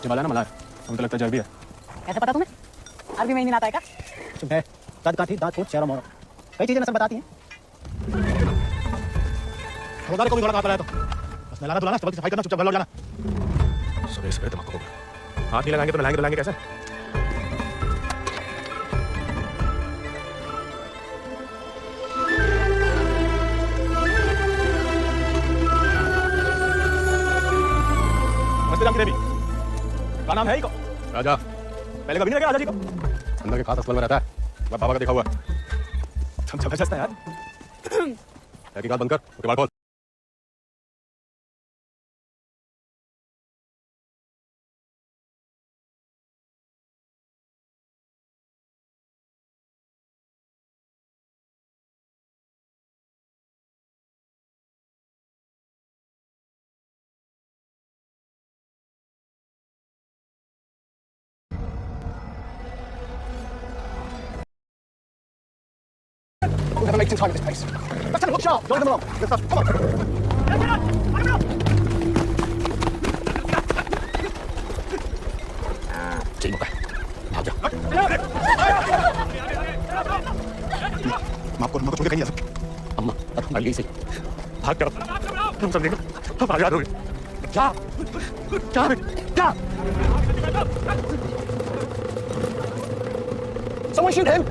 ये वाला ना मलार, मुझे लगता है जर्बी है। कैसे पता तुम्हें? अरबी में ही नहीं आता है क्या? चुप है, दांत काठी, दांत फूट, चेहरा मोड़ो, कई चीजें नसर बताती हैं। खबरदार को भी थोड़ा कहाँ पर आया तो बस नहलाना धुलाना, सफाई करना, चुपचाप घर लौट जाना। सुबह सुबह दिमाग को हाथ नहीं लगाएंगे तो नहलाएंगे कैसे? का नाम है ही को राजा। पहले कभी नहीं लगा राजा जी को। अंदर के खास अस्पताल में रहता है, मैं बाबा का देखा हुआ है। तुम जबरदस्त है यार। तहकीकात बंद कर, उसके बाद खोल। We'll never make it in time at this pace. Let's look sharp. Don't leave them alone. Let's go. Come on. Chị một cái. Nào chưa? माफ करो छोड़ के कहीं जा सकते। अम्मा, अब तुम आगे से भाग जाओ। तुम समझेंगे? हम आजाद हो गए। जा, जा, जा। Someone shoot him.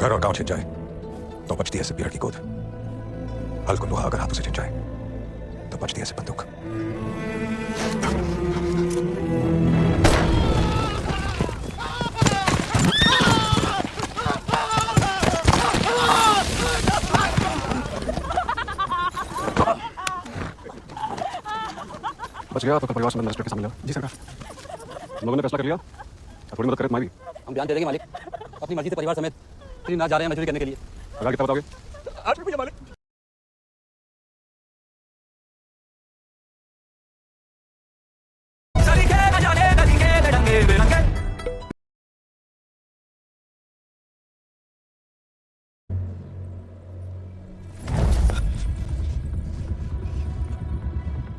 घर और गांव छिन जाए तो बचती है सिर्फ पेड़ की गोद। हल को लोहा अगर हाथों से छिन जाए तो बचती है सिर्फ बंदूक। बच गया तो परिवार समेत मिनिस्टर के सामने जी सरकार। हम लोगों ने फैसला कर लिया, थोड़ी मदद करें तुम्हारी। हम बयान दे देंगे मालिक, अपनी मर्जी से परिवार समेत ना जा रहे हैं मजदूरी करने के लिए। पगार कितना बताओगे? 8 रुपये मालिक।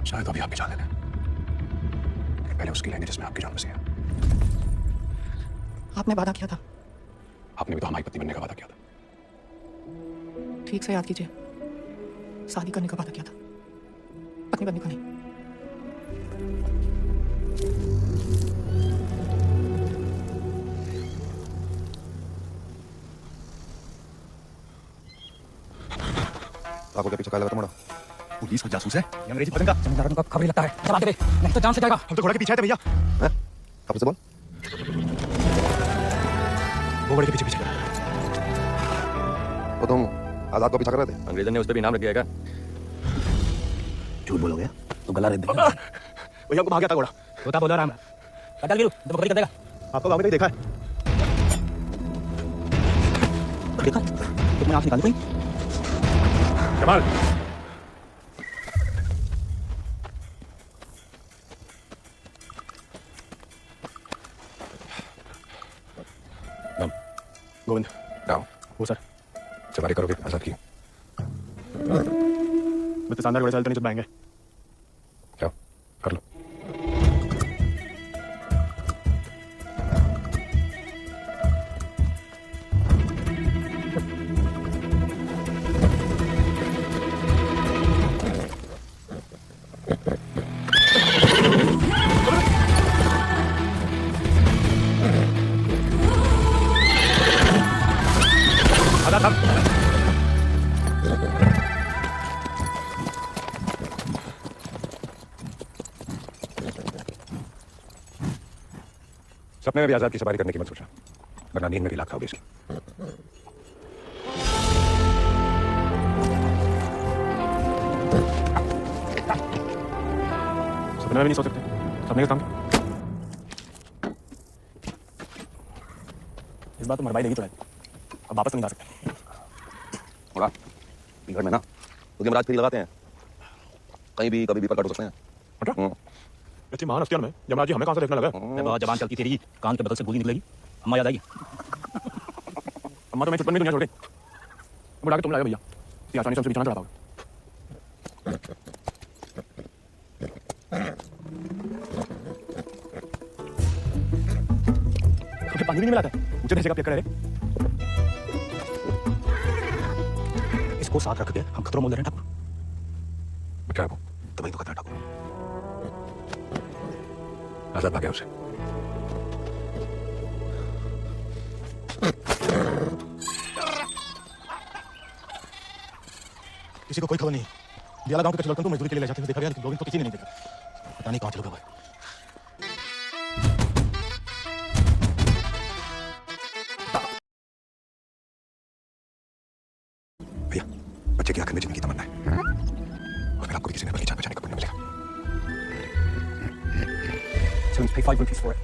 शायद अभी आपकी जान लेना, पहले उसकी लेंगे जिसमें आपकी जान बसी है। आपने वादा किया था। आपने भी तो हमारी पत्नी बनने का वादा किया था। ठीक से याद कीजिए, शादी करने का वादा किया था, पत्नी बनने का नहीं। आपको क्या पीछे क्या लगा तुम्हारा? पुलिस का जासूस है या अंग्रेजी पतंगा? जमींदारों का खबर ही लगता है। चला के दे, नहीं तो जान से जाएगा। हम तो घोड़े के पीछे थे भैया। कब से बोल? वो घोड़े के पीछे वो तुम आजाद को पीछा कर रहे थे? अंग्रेजों ने उस पर भी नाम रख दिया क्या? झूठ बोलोगे तो गला रेत देंगे। भैया हमको भाग गया था घोड़ा। तोता बोला राम कटल गिरू तो बकरी कर देगा। आपको गाँव में कहीं देखा है? देखा तुम्हें आंख निकाल कोई कमाल गोविंद नाउ वो सर सवारी करोगे आजाद की मैं तो शानदार घोड़े चलते नहीं चल पाएंगे जाओ कर लो आजा साहब सपने में भी आजाद की सवारी करने की मत सोचा वरना नींद में भी लाख खाओगे इसकी सपने में भी नहीं सो सकते सपने का काम इस बार तो मरवाई लेगी तो है अब वापस तो नहीं जा सकते थोड़ा घर में ना तो यमराज फेरी लगाते हैं कहीं भी कभी भी प्रकट हो सकते हैं अच्छा इतनी महान हस्तियां में यमराज जी हमें कहां से देखने लगा बहुत जबान चलती तेरी कान के बगल से गोली निकलेगी अम्मा याद आएगी अम्मा तो मैं छुपन में दुनिया छोड़ गई बुला के तुम लाए भैया इतनी आसानी से हमसे बिछाना चढ़ा पाओगे तुम्हें पानी भी नहीं मिला था मुझे कैसे का पेक करे इसको साथ रख के हम खतरों मोल दे रहे हैं ठाकुर क्या है वो तो वही तो खतरा ठाकुर आजाद भाग गया उसे किसी को कोई खबर नहीं दियाला गांव के कचलड़कों को मजदूरी के लिए ले जाते हुए देखा गया लेकिन गोविंद को किसी ने नहीं देखा पता नहीं कहां चला गया भैया बच्चे की आंख में जीने की तमन्ना है और फिर आपको किसी ने बल्कि जान बचाने का पुण्य मिलेगा So let's pay 5 rupees for it.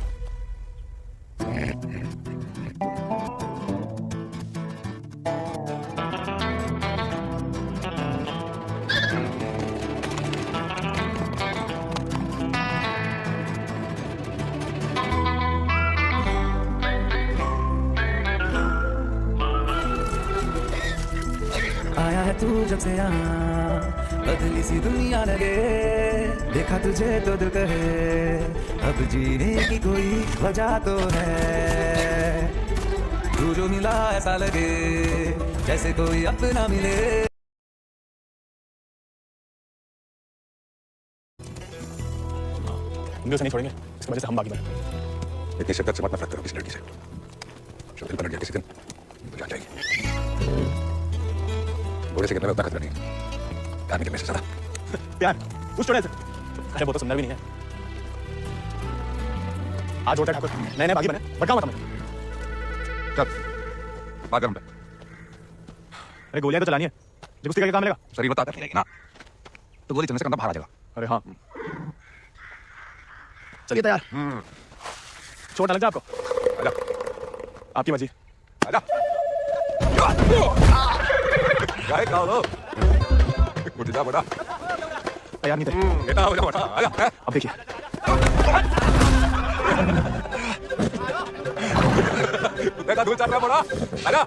आया है तू जब से यहाँ बदली सी दुनिया लगे देखा तुझे तो दिल कहे अब जीने की कोई वजह तो है तू जो मिला ऐसा लगे जैसे कोई अपना मिले हम भी उसे नहीं छोड़ेंगे इसकी वजह से हम बाकी बने इतनी शिद्दत से मत नफरत करो किसी लड़की से जो दिल पर लग गया किसी दिन तो जान जाएगी घोड़े से गिरने में उतना खतरा नहीं है प्यार में गिरने से ज्यादा प्यार उस छोड़े से अरे वो तो सुंदर भी नहीं है आज होता ठाकुर नए नए बागी बने भटका मत हमें चल बात गरम पे अरे गोलियां तो चलानी है जो कुश्ती करके काम मिलेगा शरीर में ताकत नहीं रहेगी ना तो गोली चलने से कंधा बाहर आ जाएगा अरे हाँ चलिए तैयार चोट ना लग जाए आपको आजा आपकी मर्जी आजा गाय का लो उठ जा बड़ा तैयार नहीं थे बेटा हो जा बड़ा आजा अब देखिए देखा धूल चल रहा बड़ा आजा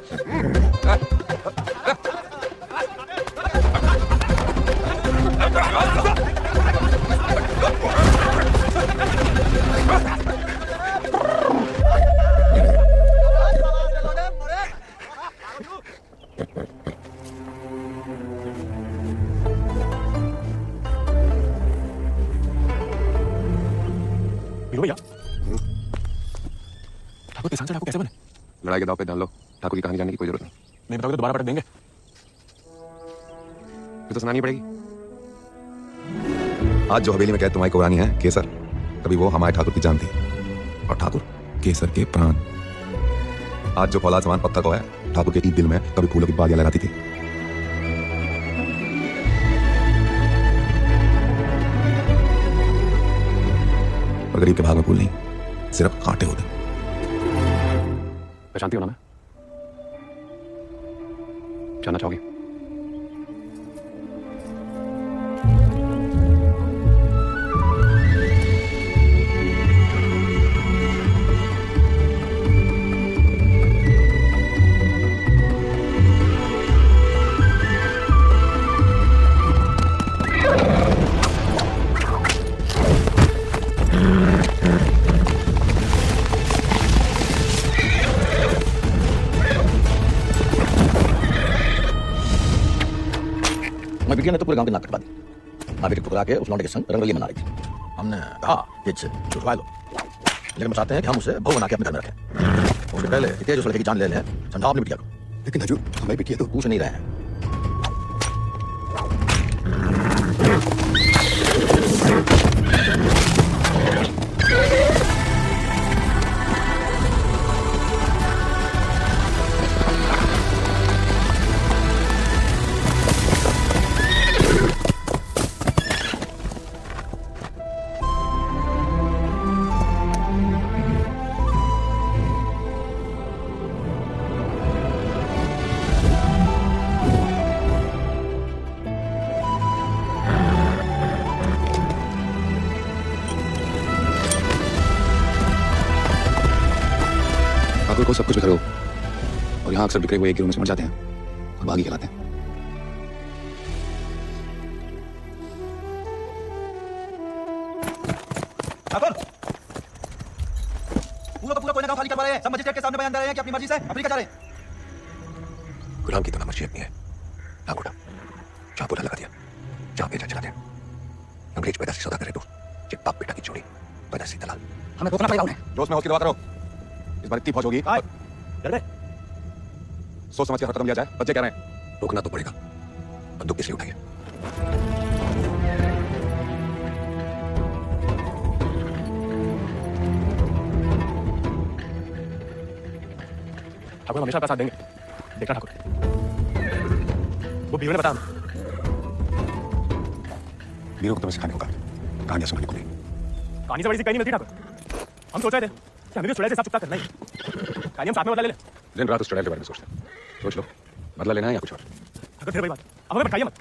वीरू भैया ठाकुर किसान से ठाकुर कैसे बने लड़ाई के दाव पे डाल लो ठाकुर की कहानी जानने की कोई जरूरत नहीं बताओगे तो दोबारा पटक देंगे फिर तो सुनानी पड़ेगी आज जो हवेली में कैद तुम्हारी कोरानी है केसर कभी वो हमारे ठाकुर की जान थी और ठाकुर केसर के प्राण आज जो फौलाद समान पत्थर को है ठाकुर के ईद दिल में कभी फूलों की बालियां लगाती थी और गरीब के भाग में फूल नहीं सिर्फ कांटे होते प्रशांति होना मैं जानना चाहोगे? मैं बिटिया ने तो पूरे गांव के नाक कटवा दी। माँ बेटी ठुकरा के उस लौंडे के संग रंगरली मना रही थी। हमने कहा तेज से छुड़वा लो, लेकिन हम चाहते हैं कि हम उसे बहू बना के अपने घर में रखें। उससे पहले कि तेज उस लड़के की जान ले लें, समझाओ अपनी बिटिया को। लेकिन हजूर हमारी बिटिया तो पूछ नहीं रहे हैं। ठाकुर को सब कुछ बिखर हो और यहाँ अक्सर बिखरे हुए एक गिरोह में समझ जाते हैं और बागी कहलाते हैं। ठाकुर, पूरा का पूरा कोई ना गांव खाली करवा रहे हैं। सब मजिस्ट्रेट के सामने बयान दे रहे हैं कि अपनी मर्जी से अफ्रीका जा रहे हैं। गुलाम की तरह मर्जी अपनी है। ठाकुर जहाँ बुरा लगा दिया, जहाँ बेचा चला दिया। अंग्रेज पैदा से सौदा करे तो जब बाप बेटा की जोड़ी पैदा से दलाल। हमें रोकना पड़ेगा उन्हें। जोश में उसकी दवा करो। इस बार इतनी फौज होगी, सोच समझ के हर कदम लिया जाए। बच्चे कह रहे हैं। रोकना तो पड़ेगा, बंदूक इसलिए उठाइए। ठाकुर हमेशा आपका साथ देंगे, देखना ठाकुर। वो बीवी ने बताया वीरों को तुम्हें सिखाने को कहा, कहानियां सुनने को नहीं। कहानी से बड़ी सी कहीं नहीं मिलती ठाकुर। हम सोच रहे थे कि हमें भी चुड़ैल से साथ चुपता करना ही। कहानी हम साथ में बदला ले लें। दिन रात उस चुड़ैल के बारे में सोचते हैं। सोच लो, बदला लेना है या कुछ और। ठाकुर फिर वही बात, अब हमें भटकाइए मत।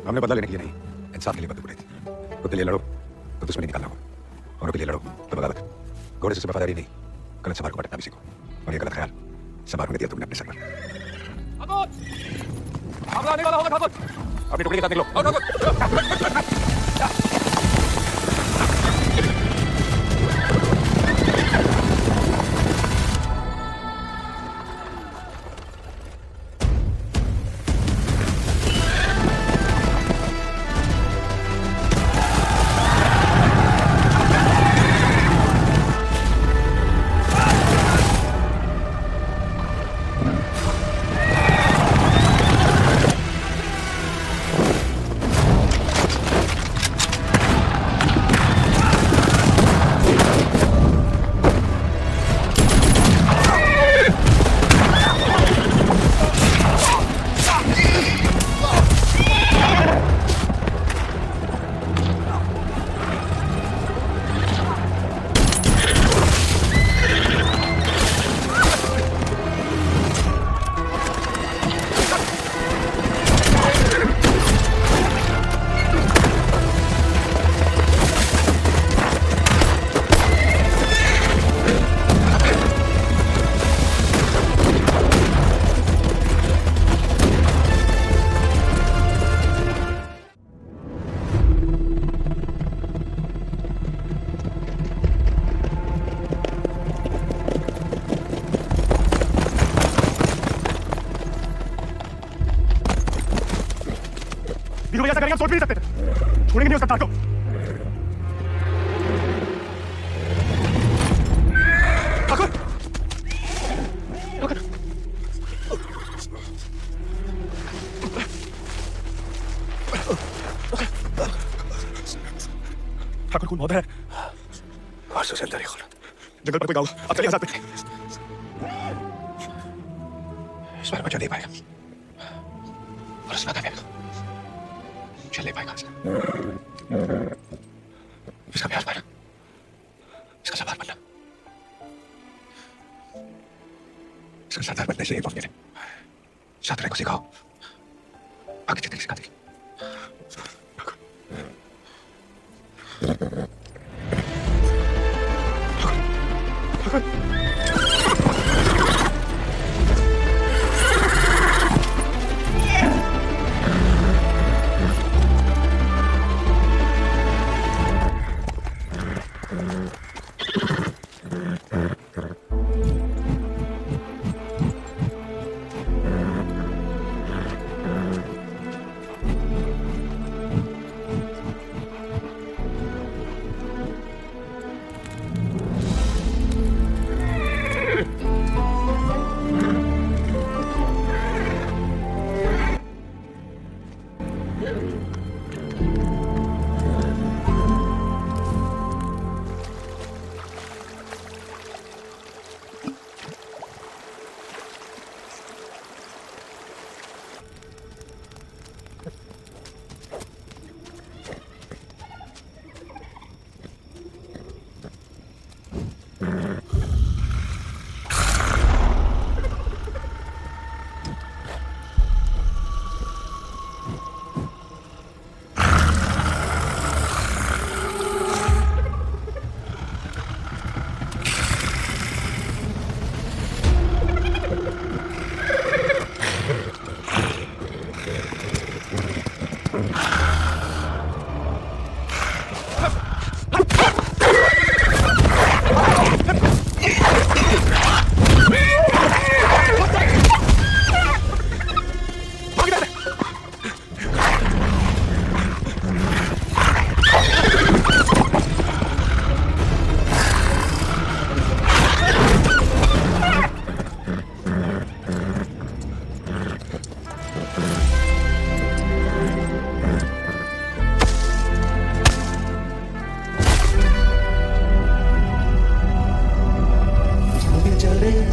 हमने बदला लेने के लिए नहीं, इंसाफ के लिए बंदूक उठाई थी। खुद के लिए लड़ो तो दुश्मनी निकालना हो, औरों के लिए लड़ो तो बगावत। घोड़े से वफादारी नहीं, गलत सवार को भटकना भी सीखो। और ये गलत ख्याल सवार होने दिया तुमने अपने सर पर। अपनी टुकड़ी के साथ निकलो। वीरू भैया ऐसा करेंगे हम सोच भी नहीं सकते थे। छोड़ेंगे नहीं उस कप्तान को। ठाकुर ठाकुर खून बहुत है। आज से अंदर ही खोल। जंगल पर कोई गाँव अब चलिए आजाद पे। इस बार बचा नहीं पाएगा और इस बार चल नहीं पाएगा। इसका भी आसमान, इसका सवार बनना, इसका सरदार बनने से ये मुमकिन है। शातिर को सिखाओ, बाकी जिंदगी सिखा देगी।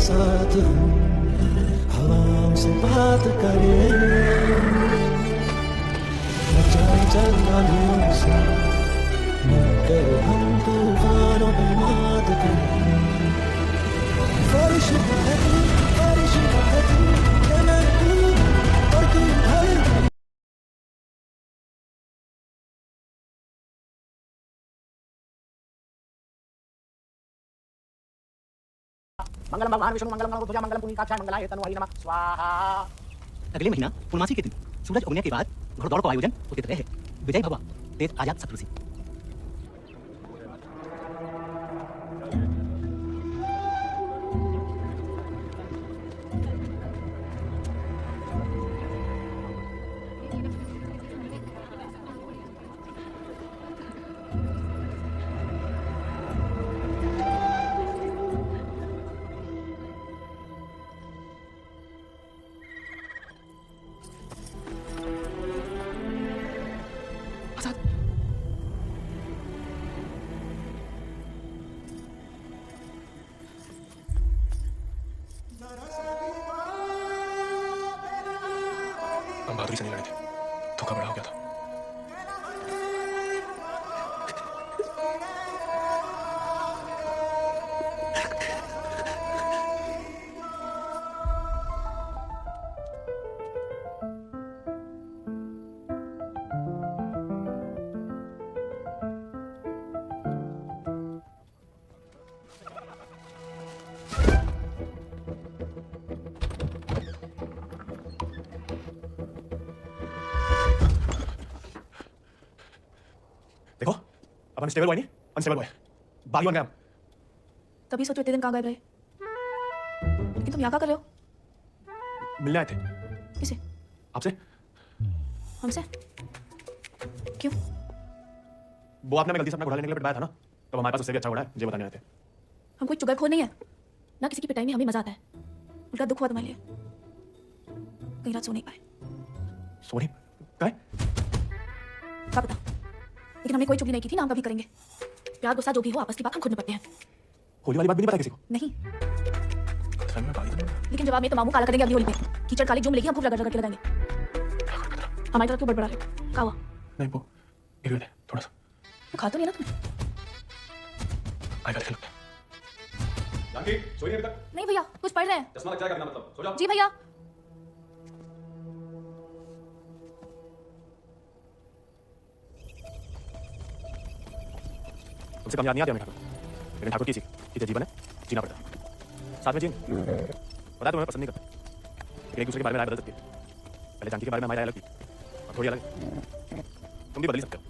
साथ हवाओं से बात करें, बचाए जंगलों से मिलकर हम तूफानों पे मात करें। बारिश है तू, मैं तू और तू हर मंगलम भगवान विष्णु मंगलम गणपति मंगलम पुनीताक्षाय मंगलाय तनुहरि नमः स्वाहा। अगले महीना पूर्णमासी के दिन सूरज उगने के बाद घोड़दौड़ का आयोजन होते रहे। विजय भवा तेज आजाद शत्रु सिंह। हम बहादुरी से नहीं लड़े थे, धोखा बड़ा हो गया था। देखो, अब अनस्टेबल बॉय नहीं, अनस्टेबल बॉय। बागी बन गया हम। तभी सोचो इतने दिन कहाँ गए रहे, लेकिन तुम यहाँ क्या कर रहे हो? मिलने आए थे। किसे? आपसे। हमसे? क्यों? वो आपने हमें गलती से अपना घोड़ा लेने के लिए पिटवाया था ना, तो हमारे पास उससे भी अच्छा घोड़ा है, मुझे बताने आए थे। हम कोई चुगलखोर नहीं है ना, किसी की पिटाई में हमें मजा आता है। उल्टा दुख हुआ तुम्हारे लिए, कहीं रात सो नहीं पाए। सोनी, क्या है? क्या पता, लेकिन हमने कोई चुगली नहीं की थी ना, हम कभी करेंगे। प्यार गुस्सा जो भी हो, आपस की बात हम खुद निपटते हैं। होली वाली बात भी नहीं पता किसी को। नहीं, घर में बागी था। लेकिन जवाब में तो मामू काला करेंगे अगली होली पे। कीचड़ काली जो मिलेगी हम खूब रगड़ रगड़ के लगाएंगे। हमारी तरफ क्यों बड़बड़ा रहे हो? क्या हुआ? नहीं वो गिर गए थोड़ा सा। वो खा तो नहीं ना तुम्हें? आएगा लेकिन लगता है। जानकी, सोई नहीं अभी तक? नहीं भैया, कुछ पढ़ रहे हैं। चश्मा लग जाएगा बिना मतलब। सो जाओ। जी भैया। तुमसे कम याद नहीं आती हमें ठाकुर, लेकिन ठाकुर की सीख जीवन है, जीना पड़ता है। साथ में जीन पता है तुम्हें पसंद नहीं करता, लेकिन एक दूसरे के बारे में राय बदल सकती है। पहले जानकी के बारे में हमारी राय अलग थी, अब थोड़ी अलग है। तुम भी बदल ही सकते हो।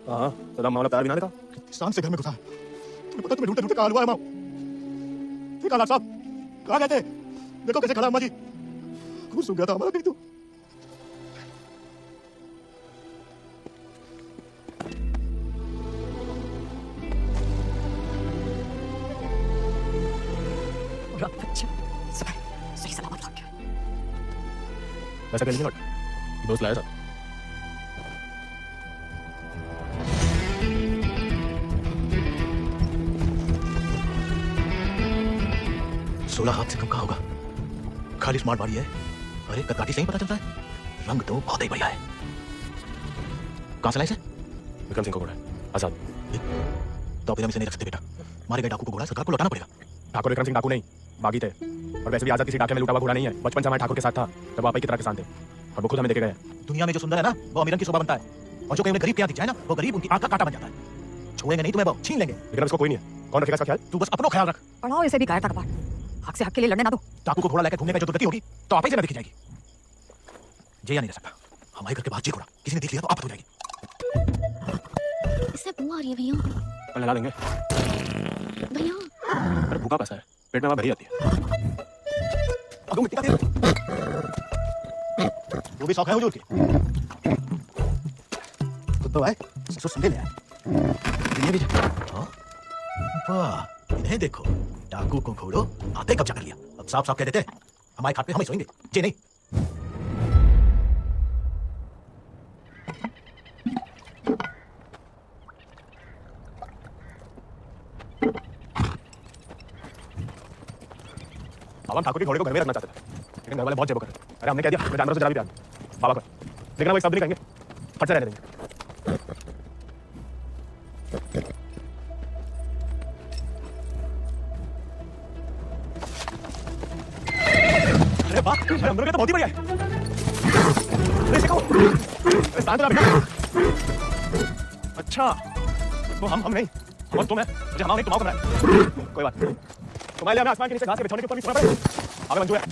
हाँ तो मामला प्यार भी ना देखा, शान से घर में घुसा है। तुम्हें पता तुम्हें ढूंढते ढूंढते कहाँ हुआ है माँ? ठीक है डॉक्टर साहब, कहाँ गए थे? देखो कैसे खड़ा है अम्मा जी, खून सूख गया था हमारा कहीं तो। बच्चा सही सलामत लग गया। वैसा कहीं नहीं लौट, दोस्त लाया था। सोलह हाथ से कम कहा होगा, खाली स्मार्ट बॉडी है। अरे कदकाठी से ही पता चलता है, रंग तो बहुत ही बढ़िया है। कहां से लाए से? विक्रम सिंह को घोड़ा है, आजाद। तो फिर हम इसे नहीं रख सकते बेटा, मारे गए डाकू को घोड़ा सरकार को लौटाना पड़ेगा। ठाकुर विक्रम सिंह डाकू नहीं, बागी थे। और वैसे भी आजाद किसी डाके में लूटा हुआ घोड़ा नहीं है, बचपन से हमारे ठाकुर के साथ था, तब आप ही की तरह किसान थे, और वो खुद हमें देखे गए। दुनिया में जो सुंदर है ना, वो अमीरन की शोभा बनता है, और जो कहीं उन्हें गरीब के यहाँ दिख जाए ना, वो गरीब उनकी आंख का कांटा बन जाता है। छोड़ेंगे नहीं तुम्हें, वो छीन लेंगे। लेकिन इसको कोई नहीं है, कौन रखेगा इसका ख्याल? तू बस अपना ख्याल रख। पढ़ाओ इसे भी कायरता का पाठ, हक से हक के लिए लड़ने ना दो। डाकू को घोड़ा लेकर घूमने में जो दुर्गति होगी तो आप ही से न दिखी जाएगी। जे या नहीं रह सकता, हमारे घर के बाहर जे घोड़ा किसी ने देख लिया तो आफत हो जाएगी। इससे बुआ आ रही है भैया। कल नहला देंगे। भैया अरे भूखा पैसा है, पेट में हवा भरी जाती है। अगो मिट्टी का तेल, वो भी शौक है हुजूर के। तो है ससुर संडे ले आए। ये भी हाँ वाह, इन्हें देखो, डाकू को घोड़ो आते कब्जा कर लिया। अब साफ साफ कह देते हमारे खाते में हम ही सोएंगे, जे नहीं। अब हम ठाकुर के घोड़े को घर में रखना चाहते थे, लेकिन घर वाले बहुत जेबो कर रहे थे। अरे हमने कह दिया मैं जानवरों से जरा भी प्यार नहीं। बाबा को लेकिन हम एक शब्द नहीं कहेंगे, फट से रहने देंगे। अरे वाह, अरे हम दोनों के तो बहुत ही बढ़िया है। अरे इसे कहो, अरे शांत रहो बेटा। अच्छा तो हम नहीं, हम और तुम है, मुझे हमारा नहीं तुम्हारा करना है। कोई बात नहीं, तुम्हारे लिए हमें आसमान के नीचे घास के बिछौने के ऊपर भी सोना पड़ेगा। हमें मंजूर है।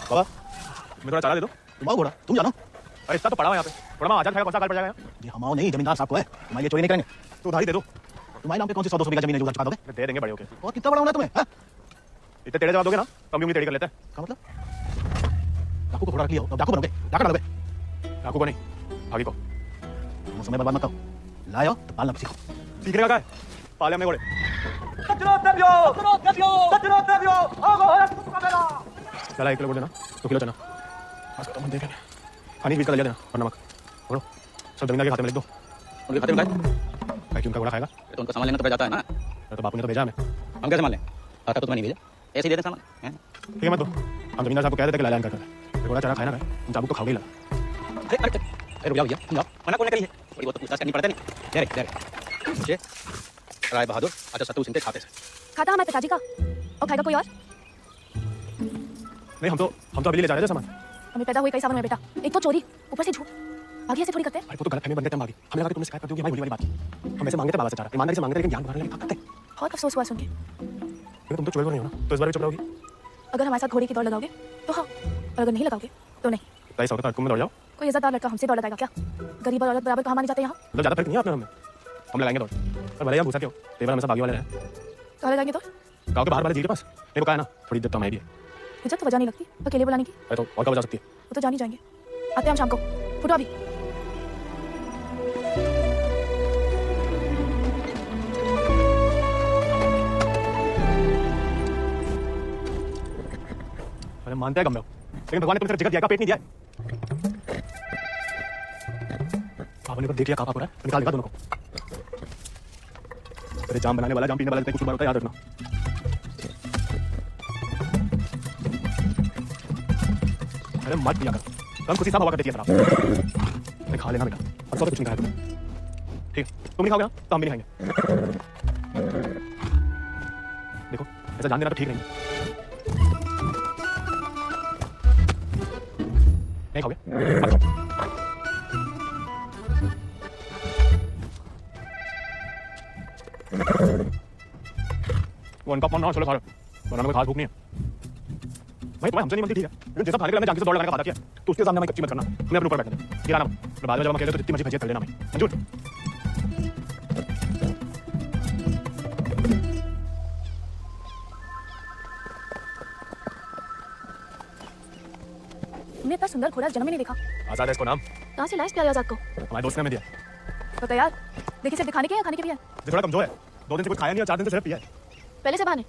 बाबा मैं थोड़ा चारा दे दो। तुम्हारा घोड़ा तुम जानो। अरे इसका तो पड़ा हुआ यहाँ पे, थोड़ा मैं आजाद खाएगा, कौन सा काल पड़ जाएगा यहाँ? ये हमारा नहीं, जमींदार साहब को है, तुम्हारे लिए चोरी नहीं करेंगे। तो उधारी दे दो। तुम्हारे नाम पे कौन सी 100-200 बीघा जमीन है जो उधार चुका दोगे? दे देंगे बड़े होके। और कितना बड़ा होना है तुम्हें? हाँ? इतने टेढ़े जवाब दोगे ना तो हम भी उंगली टेढ़ी कर लेते हैं। क्या मतलब? डाकू को घोड़ा रख लिया हो, अब डाकू बनोगे, डाका बनोगे। ठाकुर को नहीं, आगे को। तुम समय बर्बाद मत करो, लाए हो तो पालना भी सीखो। सीखने का क्या है? पाले हमने घोड़े। चला 1 किलो गुड़ देना, 2 किलो चना, बस खत्म देखेंगे। पानी बीच का दलिया देना और नमक। बोलो सब जमीन के खाते में लिख दो। उनके खाते में भाई क्यों उनका घोड़ा खाएगा? तो उनका सामान लेना तो पड़ जाता है ना। तो बापू ने तो भेजा हमें। हम कैसे मान लें? आता तो तुम्हें नहीं भेजा, ऐसे ही दे दे सामान हैं? ठीक है मत दो, हम जमींदार साहब को कह देते कि लाला इनका कर घोड़ा चरा खाए ना खाए, उन चाबू को खाओगे ही लगा। अरे अरे अरे रुक जाओ भैया, तुम जाओ, मना कौन ने करी है? थोड़ी बहुत पूछताछ करनी पड़ता नहीं। दे रे मुझे राय बहादुर अच्छा सत्तू सिंह खाते से खाता हमारे पिताजी का, और खाएगा कोई और? नहीं हम तो अभी ले जा रहे थे सामान। हमें पैदा हुए कई सावन में बेटा, एक तो चोरी, ऊपर से झूठ। आगे ऐसे थोड़ी करते हैं। अरे वो तो गलतफहमी बन गए थे हम आगे, हमें लगा कि तुमने शिकायत कर दी होगी हमारी भूली वाली बात की। हम ऐसे मांगे थे बाबा से चारा, ईमानदारी से मांगे थे, लेकिन ज्ञान बनाने लगे करते। बहुत अफसोस हुआ सुन के। लेकिन तुम तो चोर नहीं हो ना, तो इस बार भी चुप रहोगी। अगर हमारे साथ घोड़े की दौड़ लगाओगे तो हाँ, और अगर नहीं लगाओगे तो नहीं। तो ऐसा होगा तो में दौड़ जाओ। कोई इज्जतदार लड़का हमसे दौड़ लगाएगा क्या? गरीब और औरत बराबर कहाँ माने जाते हैं यहाँ? मतलब ज्यादा फर्क नहीं है आपने हमें, हम लगाएंगे दौड़। और भले ही आप घुसा क्यों, तेवर हमेशा बागी वाले रहे। कहाँ लगाएंगे तो? गाँव के बाहर वाले जी के पास देखो, कहा है ना थोड़ी इज्जत तो हमें भी है। इज्जत तो वजह नहीं लगती अकेले बुलाने की, अरे तो और क्या बजा सकती है? वो तो जान ही जाएंगे। आते हैं हम शाम को, फुटो अभी। अरे मानते हैं कम लेकिन भगवान ने तुमसे जगत दिया का पेट नहीं दिया। बाबा ने देख लिया कहाँ पूरा निकाल देगा दोनों को। अरे जाम बनाने वाला जाम पीने वाला जितने कुछ बार होता है याद रखना। अरे मत पिया कर, कम खुशी सब हवा कर देती है शराब। खा लेना बेटा। अब सौ पे कुछ नहीं खाया तुम। ठीक है, तुम नहीं खाओगे ना तो हम भी नहीं खाएंगे। देखो ऐसा जान देना तो ठीक नहीं। नहीं खाओगे? मत खाओ। वो उनका फोन ना चलो खा लो, वरना कोई खास भूख नहीं है। भाई तुम्हें हमसे नहीं बनती ठीक है, लेकिन जैसा खाने के लिए हमने जान से दौड़ लगाने का वादा किया तो उसके सामने हमें कच्ची मत करना। हमें अपने ऊपर बैठने दे, गिराना मत। फिर बाद में जब हम अकेले तो जितनी मर्जी फैसियत कर लेना हमें, मंजूर? तुमने इतना सुंदर घोड़ा जन्म में नहीं देखा। आजाद है इसको नाम, कहाँ से लाए इस प्यारे आजाद को? हमारे दोस्त ने हमें दिया। पता यार, देखिए सिर्फ दिखाने के या खाने के भी है? ये थोड़ा कमजोर है, 2 दिन से कुछ खाया नहीं और 4 दिन से सिर्फ पिया है। पहले से बहाने।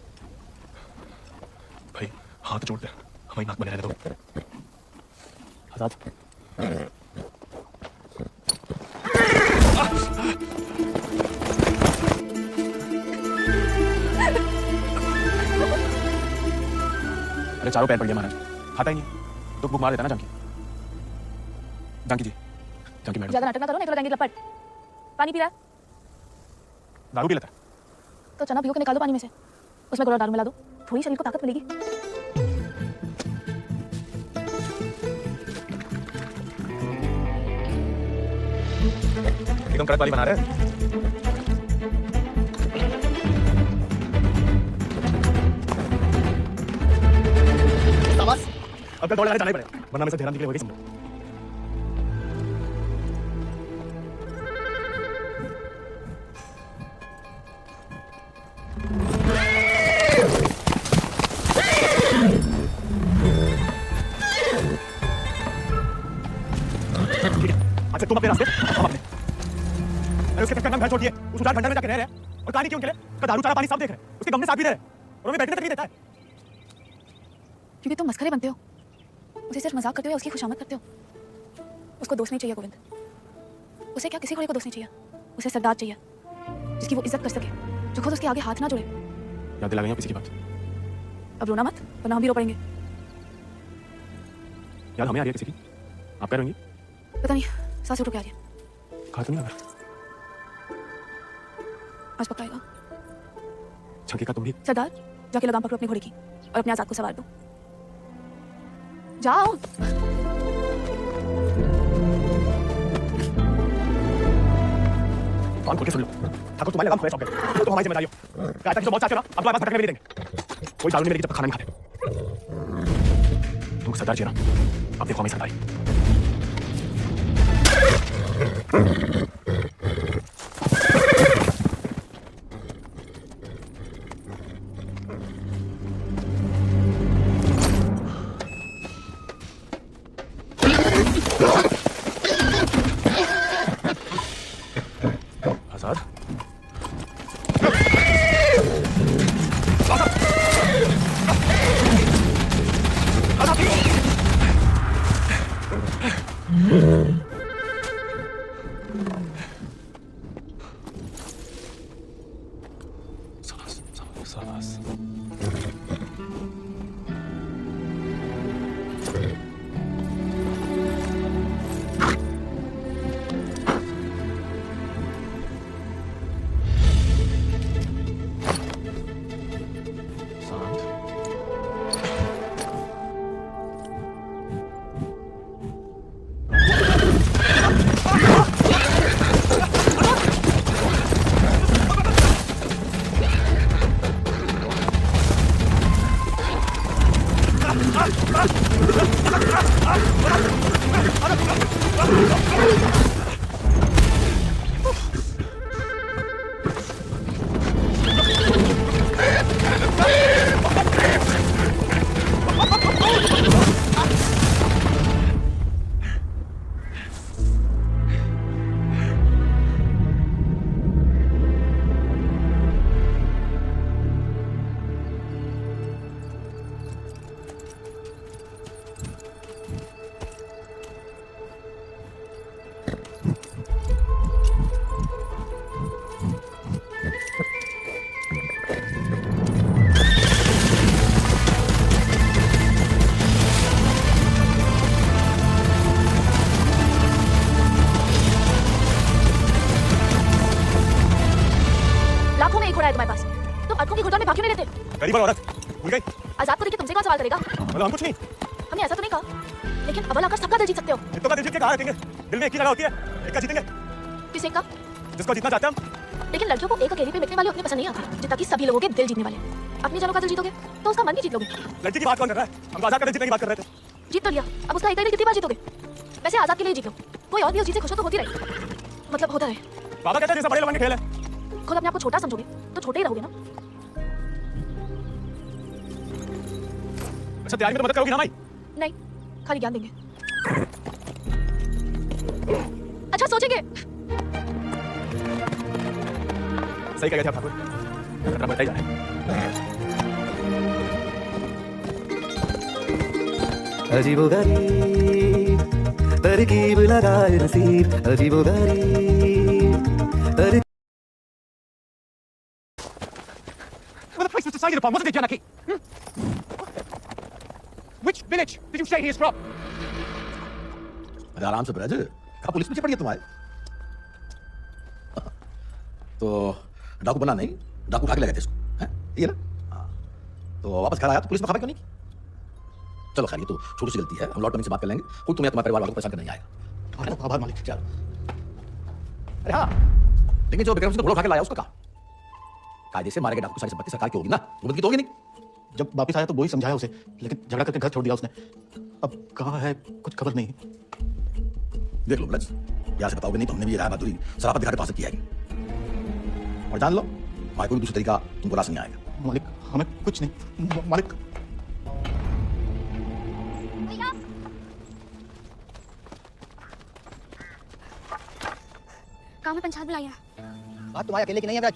भाई हाथ जोड़ दे, हमारी नाक बने रहने दो। आजाद अरे चारों पैर पड़ गया महाराज, खाता ही नहीं, तो बुक मार देता ना जानकी। जानकी जी, जानकी मैडम। ज्यादा नाटक ना करो नहीं तो लगाएंगे लपट। पानी पी रहा है? दारू पी लेता है? तो चना पियो के निकाल दो पानी में से, उसमें गोला दारू मिला दो, थोड़ी शरीर को ताकत मिलेगी। एकदम कड़क वाली बना रहे हैं। अब कल दौड़ लगाने जाना ही पड़ेगा, वरना हमें से ध्यान निकले होगी समझो। ठीक है, अच्छा तुम अपने रास्ते, हम अपने। अरे उसके चक्कर में घर छोड़ दिए, उस उजाड़ भंडार में जाके रह रहे हैं और कहानी क्यों के लिए? उसका दारू चारा पानी सब देख रहे हैं, उसके गम में साथ भी रह रहे हैं और हमें बैठने तक नहीं देता है। क्योंकि तुम मस्खरे बनते हो, उसे सिर्फ मजाक करते हो या उसकी खुशामद करते हो। उसको दोस्त नहीं चाहिए गोविंद, उसे क्या किसी घोड़े को दोस्त नहीं चाहिए, उसे सरदार चाहिए जिसकी वो इज्जत कर सके, जो खुद उसके आगे हाथ ना जोड़े। याद दिला गई किसी की बात? अब रोना मत वरना हम भी रो पड़ेंगे। याद हमें आ रही है किसी की? आप कह रही होंगी? पता नहीं सांस रुक आ रही है। कहा तो नहीं लगा आज पकड़ाएगा छंकी का तुम भी? सरदार, जाके लगाम पकड़ो अपने घोड़े की और अपने आजाद को सवार दो। जाओ। कान खोल के सुन लो, ठाकुर तुम्हारे लगाम खोए चौके, तो हमारी जिम्मेदारी हो। कहा था कि जो बहुत चाहते हो ना, अब तुम्हारे पास भटकने भी नहीं देंगे। कोई दारू नहीं मिलेगी जब तक खाना नहीं खाते। तुम सरदार जी ना, अब देखो हमें सरदारी। आजाद शाबाश। शांत। में एक घोड़ा है तुम्हारे पास, तुम अटकों की घुड़दौड़ में भाग क्यों नहीं रहते? गरीब औरत भूल गई। आजाद को देख के तुमसे कौन सवाल करेगा? मतलब हम कुछ नहीं। हमने ऐसा तो नहीं कहा, लेकिन अव्वल आकर सबका दिल जीत सकते हो। हितों का दिल जीत के कहाँ रखेंगे? दिल में एक ही जगह होती है, एक का जीतेंगे। किस एक का? जिसको जीतना चाहते हम। लेकिन लड़कियों को एक अकेले पे मिटने वाले उतने पसंद नहीं आते जितना कि सभी लोगों के दिल जीतने वाले। अपनी जनों का दिल जीतोगे तो उसका मन भी जीत लोगे। लड़की की बात कौन कर रहा है? हम तो आजाद का दिल जीतने की बात कर रहे थे। जीत तो लिया, अब उसका एक दिल कितनी बार जीतोगे? वैसे आजाद के लिए जीत लो, कोई और भी उस जीत से खुश हो तो होती रहे, मतलब होता रहे। बाबा कहते हैं जैसे बड़े लोगों के खेल है। खुद अपने आप को छोटा समझोगे तो छोटे ही रहोगे ना। अच्छा तैयारी में तो मदद करोगी ना माई? नहीं, खाली ज्ञान देंगे। अच्छा सोचेंगे। सही कह गए थे आप ठाकुर, खतरा बढ़ता ही जा रहा है। अजीबोगरीब तरकीब लगाए नसीब, अजीबोगरीब तरकीब। Well, the place was decided upon, wasn't it, Janaki? Which village did you say he is from? अरे आराम से ब्रज, कहाँ पुलिस पीछे पड़ी है तुम्हारे? तो डाकू बना नहीं, डाकू उठा के ले गए थे इसको, हैं? ये ना? हाँ। तो वापस घर आया तो पुलिस में खबर क्यों नहीं की? चलो खैर ये तो छोटी सी गलती है, हम लॉर्ड कमिश्नर से बात कर लेंगे, कोई तुम्हें तुम्हारे परिवार वालों को परेशान करने नहीं आएगा। आभार मालिक, चलो। अरे हाँ, लेकिन जो विक्रम सिंह घोड़ा उठा के लाया उसका कहा? कायदे से मारे गए डाकू की सारी संपत्ति सरकार की होगी ना, गुरबत की तो होगी नहीं। जब वापिस आया तो वही समझाया उसे, लेकिन झगड़ा करके घर छोड़ दिया उसने। अब कहाँ है कुछ खबर नहीं। देख लो ब्रज, यहाँ से बताओगे नहीं तो हमने भी ये राय बहादुरी सरापत दिखा के पास की आएगी। और जान लो हमारे कोई दूसरा तरीका तुमको रास नहीं आएगा। मालिक हमें कुछ नहीं, मालिक। गाँव में पंचायत बुलाई है। बात तुम्हारे अकेले की नहीं है ब्रज,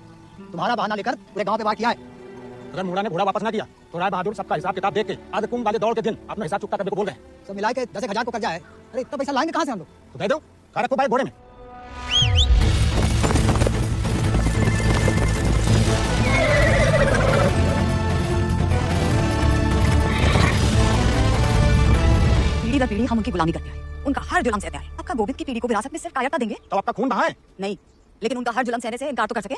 तुम्हारा बहाना लेकर पूरे गांव पे वार किया है। अगर मुड़ा ने घोड़ा वापस ना किया तो राय बहादुर सबका हिसाब किताब देख के आज कुंभ वाले दौड़ के दिन अपना हिसाब चुकता करने को बोल रहे हैं। सब मिला के 10,000 को कर्जा है। अरे इतना पैसा लाएंगे कहाँ से हम लोग? तो दे दो, कार रखो भाई घोड़े में। पीढ़ी दर पीढ़ी हम उनकी गुलामी करते आए, उनका हर जुल्म सहते आए। आपका गोविंद की पीढ़ी को विरासत में सिर्फ कायरता देंगे तो आपका खून बहा है? नहीं, लेकिन उनका हर जुल्म सहने से इनकार तो कर सके।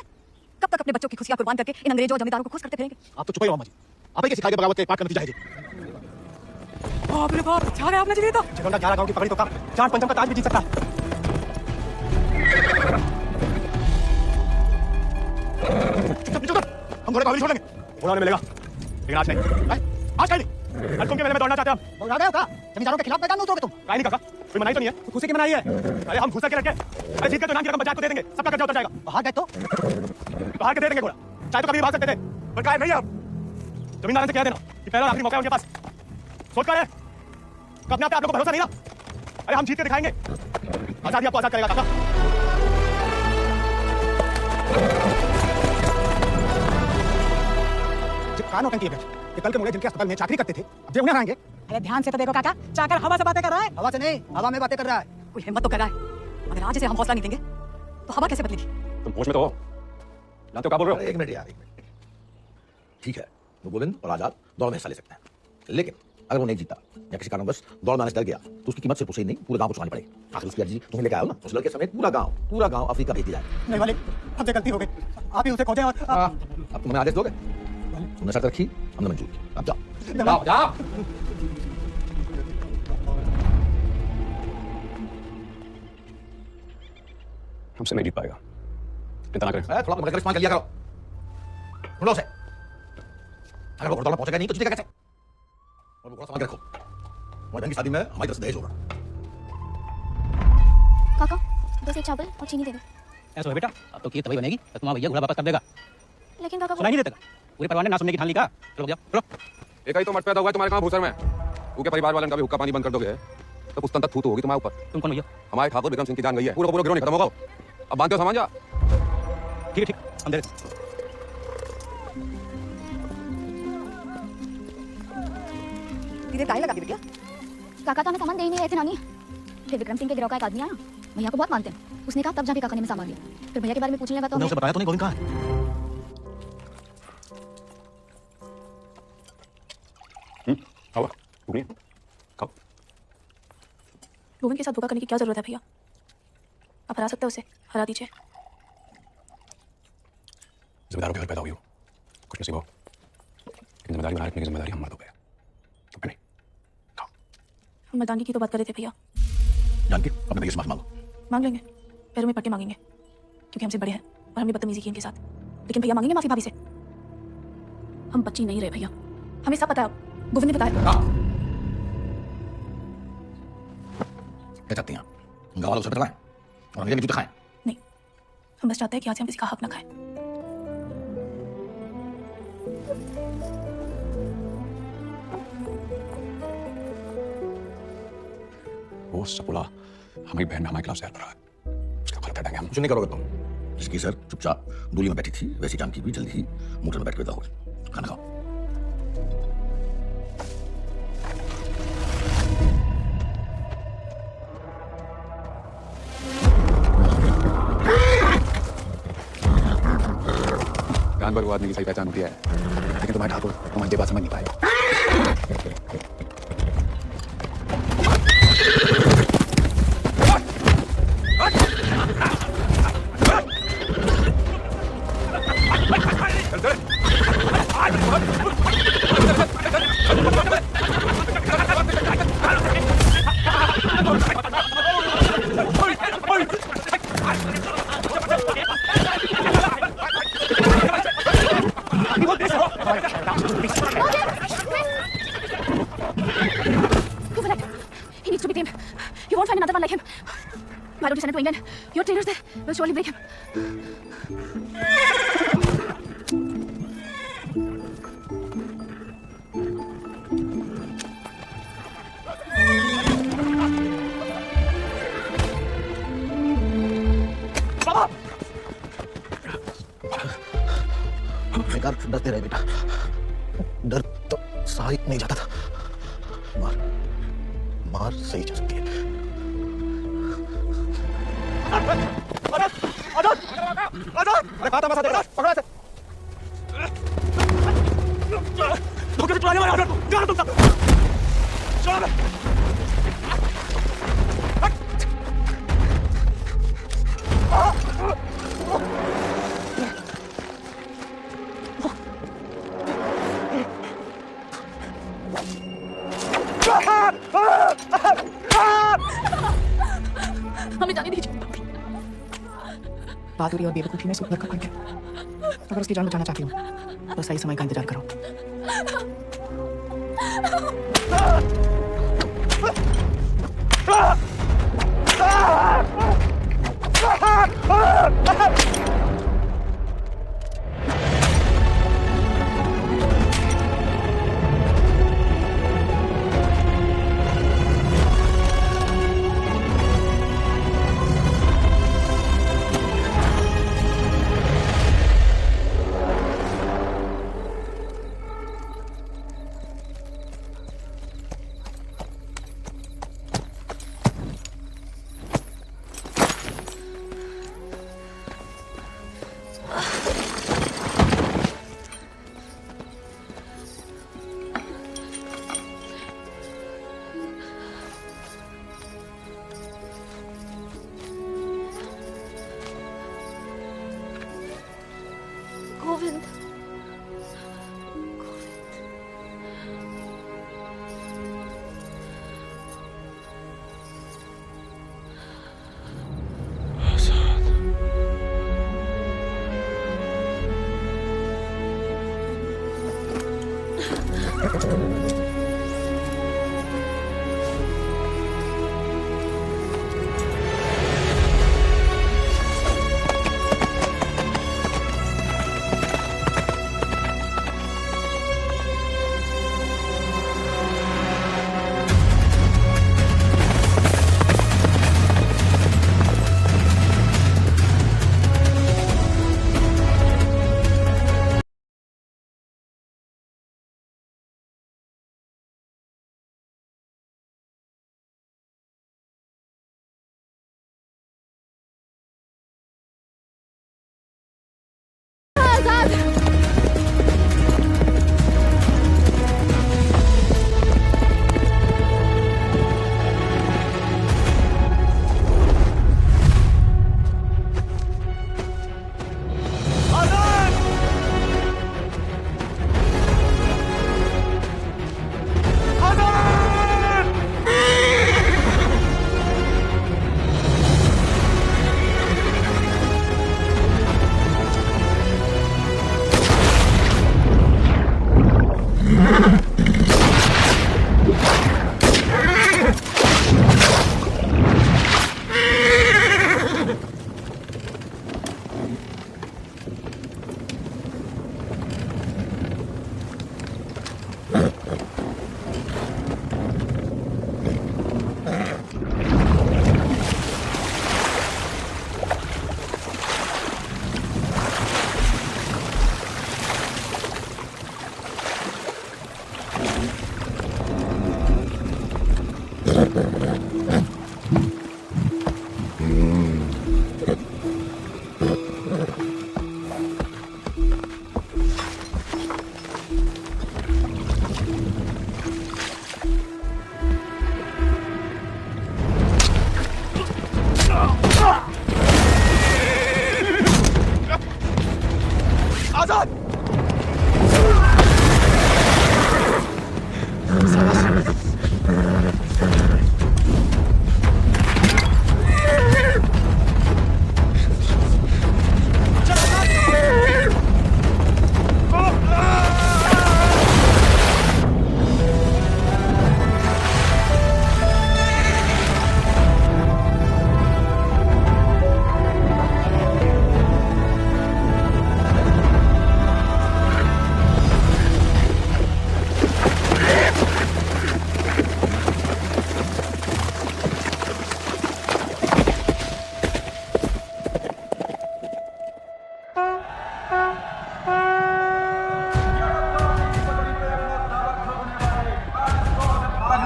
कब तक अपने बच्चों की खुशियां कुर्बान करके इन अंग्रेजों और जमींदारों को खुश करते फिरेंगे? आप तो चुप ही रहो अम्मा जी, आप ही के सिखाए बगावत के पाक का नतीजा है जी। बाप रे बाप, छा गया आपने जी। तो चिकंडा 11 गांव की पगड़ी तो का चार पंचम का ताज भी जीत सकता है। चुप हम घोड़े को हवेली छोड़ देंगे। घोड़ा उन्हें मिलेगा, लेकिन आज नहीं। आज कहीं नहीं। आज तुम के मेले में दौड़ना चाहते हैं हम। और आ गए हो का? जमींदारों के खिलाफ मैदान में उतरोगे तुम? काहे नहीं काका, कोई मनाही तो नहीं है। तो खुशी की मनाई है। अरे हम घुसा के लड़के, अरे जीत के तो नाम की रकम पंचायत को दे देंगे, सबका कर्जा उतर जाएगा। बाहर गए तो बाहर के दे देंगे घोड़ा, चाहे तो कभी भी भाग सकते थे, पर काहे नहीं है अब। जमींदारों से कह देना कि पहला आखिरी मौका है उनके पास। सोच कर है कि अपने आप पे आप लोगों को भरोसा नहीं ना। अरे हम जीत के दिखाएंगे, आजादी आपको आजाद करेगा काका। कहाँ नौटंकी है? ये कल के मुड़े जिनके अस्पताल में चाकरी करते थे, अब ये उन्हें हराएंगे। अरे ध्यान से तो देखो काका, चाकर हवा से बातें कर रहा है। हवा से नहीं, हवा में बातें कर रहा है। कोई हिम्मत तो कर रहा है। अगर आज इसे हम हौसला नहीं देंगे तो हवा कैसे बदलेगी? तुम होश में तो हो? जानते हो क्या बोल रहे हो? अरे एक मिनट यार, एक मिनट। ठीक है, वो गोविंद और आजाद दौड़ में हिस्सा ले सकते हैं, लेकिन अगर वो नहीं जीता या किसी कारणवश दौड़ में आने से डर गया तो उसकी कीमत सिर्फ उसे ही नहीं पूरे गांव को चुकानी पड़ेगी। आखिर उसकी अर्जी तुम्हें लेकर आया हो ना, उस लड़के समेत पूरा गांव अफ्रीका भेज दिया जाए। नहीं वाले, हमसे गलती हो गई, आप ही उसे खोजें और अब तुम हमें आदेश दोगे? तुमने शर्त रखी, हमने मंजूर की, अब जाओ। जाओ जाओ। हमसे नहीं जीत पाएगा, चिंता ना करें। थोड़ा मगर इस्तेमाल कर लिया करो। ढूंढो उसे। अगर वो घोड़ा में पहुंचेगा नहीं तो जीतेगा कैसे? और वो घोड़ा संभाल के रखो, हमारी बहन की शादी में हमारी तरफ से दहेज होगा। काका 2 सेर चावल और चीनी दे दो। ऐसा है बेटा, अब तो खीर तभी बनेगी तो तुम्हारा भैया घोड़ा वापस कर देगा। लेकिन काका सुनाई नहीं देता? पूरे परिवार ने ना सुनने की ठान ली का? चलो जाओ, चलो। एक ही तो मट पैदा हुआ है तुम्हारे कहाँ भूसर में। तू के परिवार वाले का भी हुक्का पानी बंद कर दोगे तो पुस्तन तक थूत होगी तुम्हारे ऊपर। तुम कौन भैया? हमारे ठाकुर विक्रम सिंह की जान गई है, पूरा गिरोह नहीं खत्म होगा। अब बांधते हो सामान जा। ठीक है, ठीक, हम दे देते। इधर काहे लगा दी बेटा? काका तो हमें सामान दे ही नहीं रहे थे नानी। फिर विक्रम सिंह के गिरोह का एक आदमी आया, भैया को बहुत मानते हैं, उसने कहा तब जाके काका ने हमें सामान दिया। फिर भैया के बारे में पूछने लगा तो तुमने उसे हमें बताया तो नहीं गोविंद कहाँ है? खाओ, भूख नहीं है? खाओ। गोविंद के साथ धोखा करने की क्या जरूरत है भैया? आप हरा सकते हो उसे, हरा दीजिए। जिम्मेदारों के घर पैदा हुई हो, कुछ नसीब हो, लेकिन जिम्मेदारी बनाए रखने की जिम्मेदारी हम मर्दों पे है। तुम पे नहीं। खाओ। हम मर्दानगी की तो बात कर रहे थे भैया। जानकी अपने भैया से माफी मांगो। मांग लेंगे, पैरों में पट्टे मांगेंगे, क्योंकि हमसे बड़े हैं और हमने बदतमीजी की इनके साथ। लेकिन भैया मांगेंगे माफी भाभी से। हम बच्ची नहीं रहे भैया, हमें सब पता है। गोविंद ने बताया। क्या चाहती हैं आप? गाँव वालों से पटलाएं और अंग्रेजी में जूते खाएं? नहीं, हम बस चाहते हैं कि आज से हम किसी का हक ना खाएं। वो सपुला हमारी बहन में हमारे खिलाफ जहर भरा है, उसका फल फेंटेंगे हम। कुछ नहीं करोगे तुम। जिसकी सर चुपचाप डोली में बैठी थी वैसी जानकी भी जल्दी ही मोटर में बैठ के विदा हो गई। खाना खाओ। जानवर वो आदमी की सही पहचान होती है, लेकिन तुम्हारे ठाकुर तुम्हारी बात समझ नहीं पाए। He needs to be tamed. You won't find another one like him. Why don't you send him to England? Your trainers there will surely break him. बेकार डरते रहे बेटा, डर तो सहा ही नहीं जाता था। मार मार सही जा सकती है। अरे कहाँ था मसा देख रहा? पकड़ो ऐसे। धोखे से चुराने वाले आदत, कहाँ तुम सब? चलो बे। हमें जाने दीजिए। बहादुरी और बेवकूफ़ी में सुपर का पंख है। अगर उसकी जान बचाना चाहती हो तो सही समय का इंतजार करो।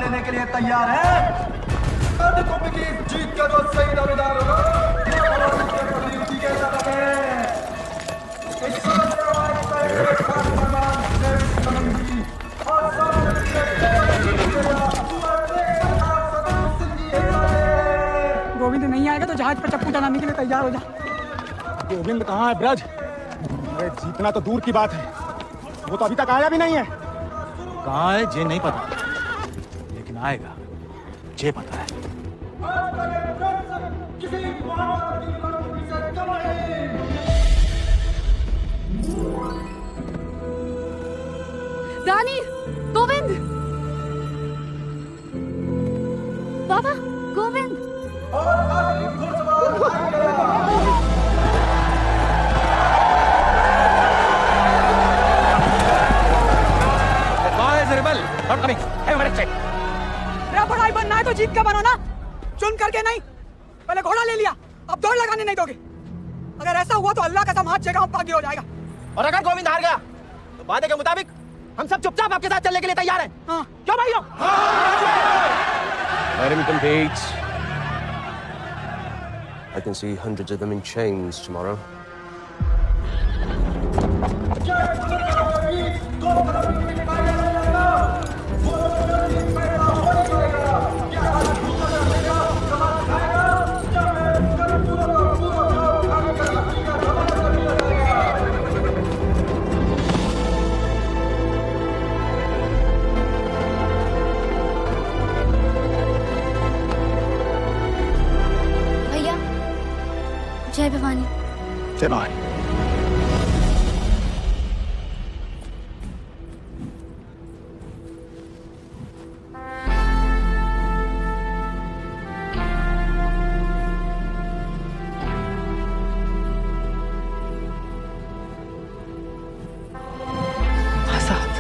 लेने के लिए तैयार है। जीत का जो सही दावेदार होगा गोविंद नहीं आएगा तो जहाज पर चप्पू चलाने के लिए तैयार हो जा। गोविंद कहाँ है ब्रज? अरे जीतना तो दूर की बात है, वो तो अभी तक आया भी नहीं है। कहाँ है जे नहीं पता, लेकिन आएगा जे पता है। रानी, गोविंद, बाबा, गोविंद। पढ़ाई बनना है तो जीत का बनो ना, चुन करके नहीं। पहले घोड़ा ले लिया, अब दौड़ लगाने नहीं दोगे। अगर ऐसा हुआ तो अल्लाह का कसम हाथ जगह पागी हो जाएगा। और अगर गोविंद हार गया तो वादे के मुताबिक हम सब चुपचाप आपके साथ चलने के लिए तैयार हैं। हाँ। क्यों भाइयों? Let him compete. I can see hundreds of them in chains tomorrow. भैया, जय भवानी। जय भवानी। आजाद।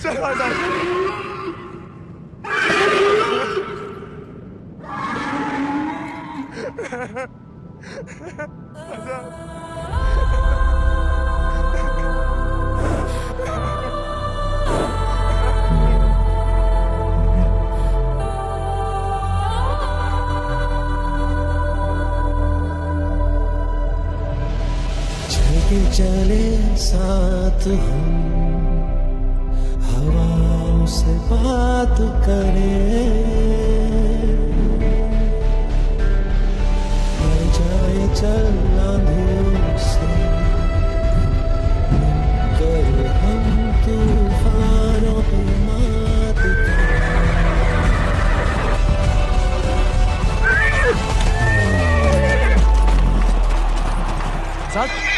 चलो आजाद चले साथ हम हवाओं से बात करें मर जाए चल आंधियों से कर हम तूफानों पे मात साथ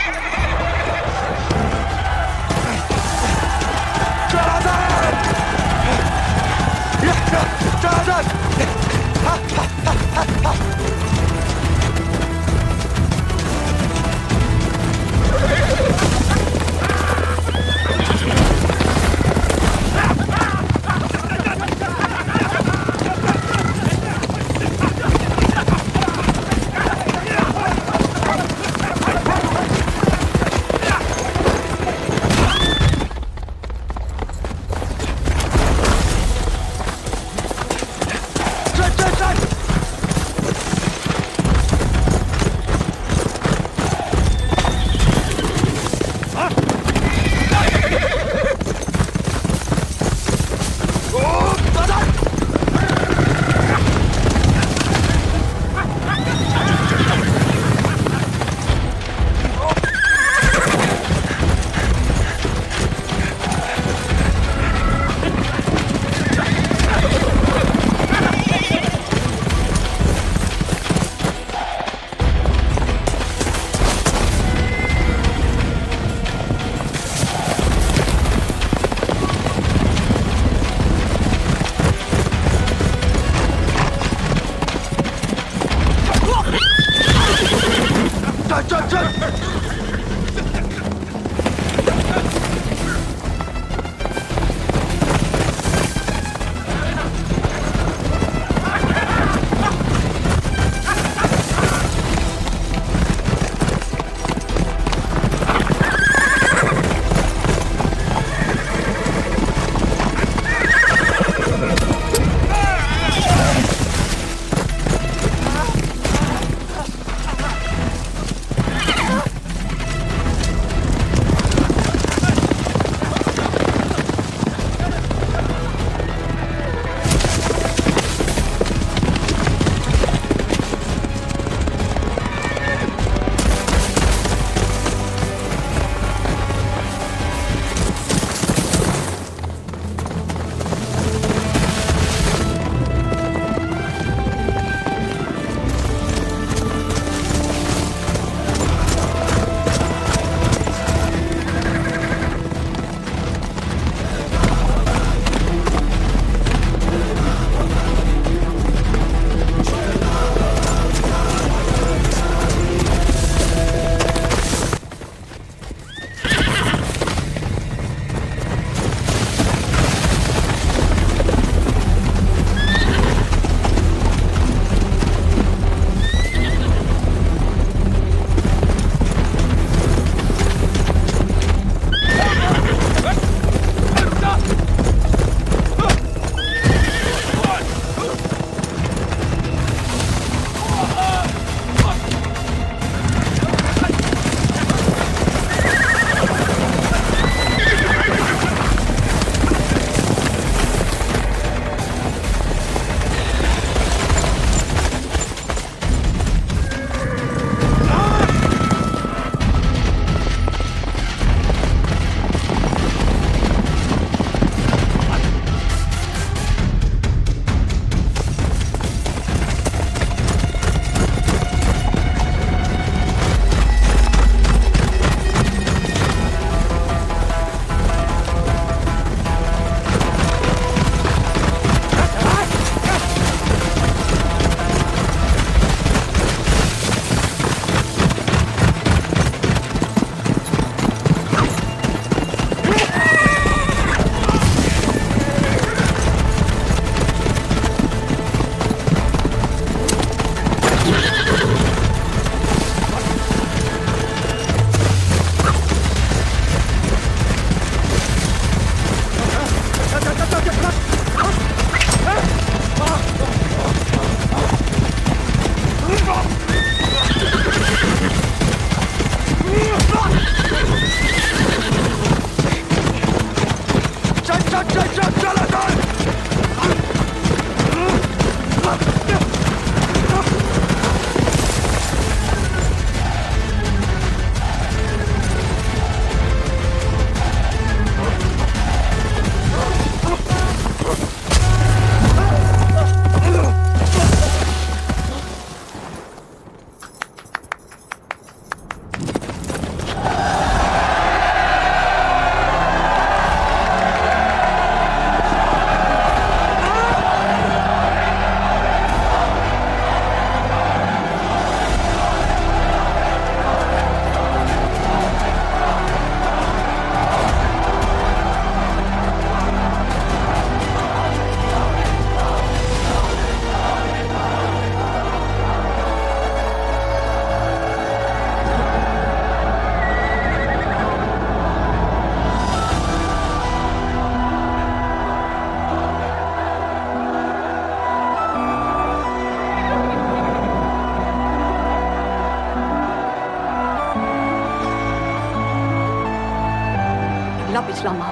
अगला पिछला माह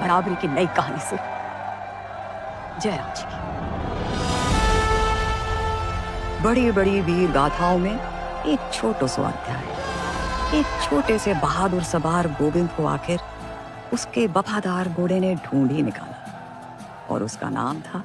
बराबरी की नई कहानी से जयराम जी की। बड़ी बड़ी वीर गाथाओं में एक छोटा सा अध्याय, एक छोटे से बहादुर सवार गोविंद को आखिर उसके वफादार घोड़े ने ढूंढ ही निकाला और उसका नाम था